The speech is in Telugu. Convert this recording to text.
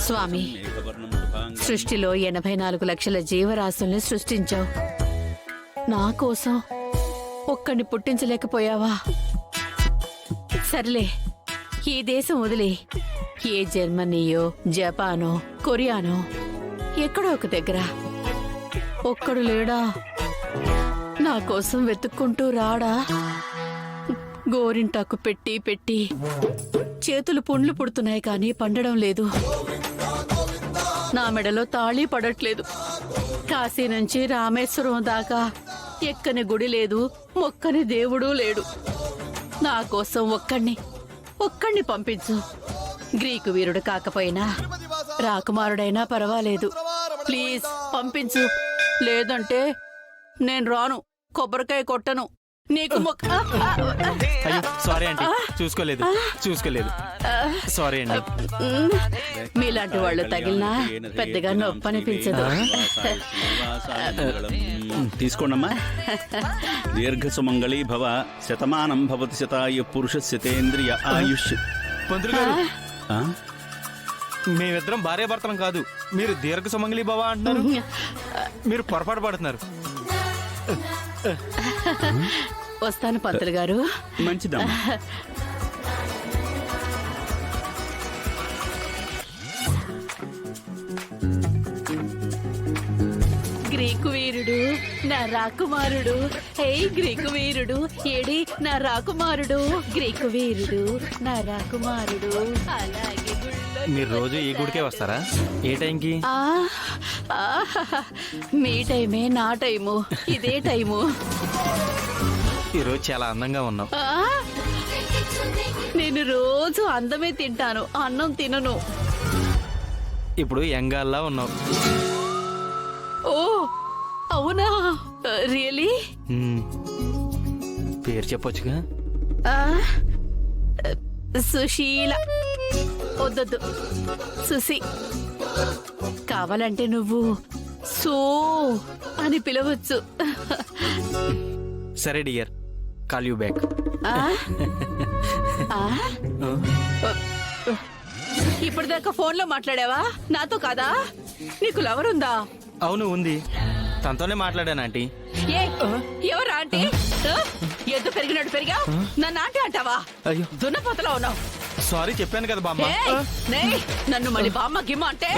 స్వామి, సృష్టిలో 84 లక్షల జీవరాశుల్ని సృష్టించావు. నా కోసం ఒక్కడిని పుట్టించలేకపోయావా? సర్లే, ఈ దేశం వదిలే ఏ జర్మనీయో, జపానో, కొరియానో ఎక్కడో ఒక దగ్గర ఒక్కడు లేడా? నా కోసం వెతుక్కుంటూ రాడా? గోరింటాకు పెట్టి పెట్టి చేతులు పుండ్లు పుడుతున్నాయి కానీ పండడం లేదు. నా మెడలో తాళి పడట్లేదు. కాశీ నుంచి రామేశ్వరం దాకా ఎక్కని గుడి లేదు, మొక్కని దేవుడు లేడు. నా కోసం ఒక్కడిని పంపించు. గ్రీకు వీరుడు కాకపోయినా రాకుమారుడైనా పర్వాలేదు. ప్లీజ్ పంపించు. లేదంటే నేను రాను, కొబ్బరికాయ కొట్టను. నీకు సారీ అండి, చూసుకోలేదు. సారీ అండి. మీలాంటి వాళ్ళు తగిలినా పెద్దగా నొప్పి అనిపించదు. తీసుకోండమ్మా. దీర్ఘ సుమంగళీ భవ, శతమానం భవతి శతాయు పురుష శతేంద్రియ ఆయుష్. పంతులు గారు, మేమిద్దరం భార్యాభర్తలం కాదు. మీరు దీర్ఘ సుమంగళీ భవ అంటున్నారు. మీరు పొరపాటు పడుతున్నారు. వస్తాను పంతులు గారు. మంచిదమ్మా. గ్రీకు వీరుడు నా రాకుమారుడు. హే గ్రీకు వీరుడు, ఏడి నా రాకుమారుడు. గ్రీకు వీరుడు నా రాకుమారుడు. అలాగే మీరు రోజు ఈ గుడికే వస్తారా? ఏ టైంకి? మీ టైమే నా టైము, ఇదే టైము. ఈరోజు చాలా అందంగా ఉన్నావు. నేను రోజు అందమే తింటాను, అన్నం తినను. ఇప్పుడు యంగాల్లా ఉన్నావు. ఓ అవునా? రియలీ? పేరు చెప్పొచ్చుగా. సుశీల. వద్దొద్దు, సుసి. కావాలంటే నువ్వు సో అని పిలవచ్చు. సరే డియర్, కాల్ యూ బ్యాక్. ఇప్పటిదాకా ఫోన్ లో మాట్లాడావా నాతో? కాదా? నీకు లవర్ ఉందా? అవును, ఉంది. తనతోనే మాట్లాడాను ఆంటీ. ఎవరు ఆంటీ? ఎద్దు పెరిగినట్టు పెరిగా నన్ను ఆంటీ అంటావా? అయ్యో, దున్నపోతలో ఉన్నావు. సారీ చెప్పాను కదా బామ్మ. నన్ను మళ్ళీ బామ్మ గిమ్మ అంటే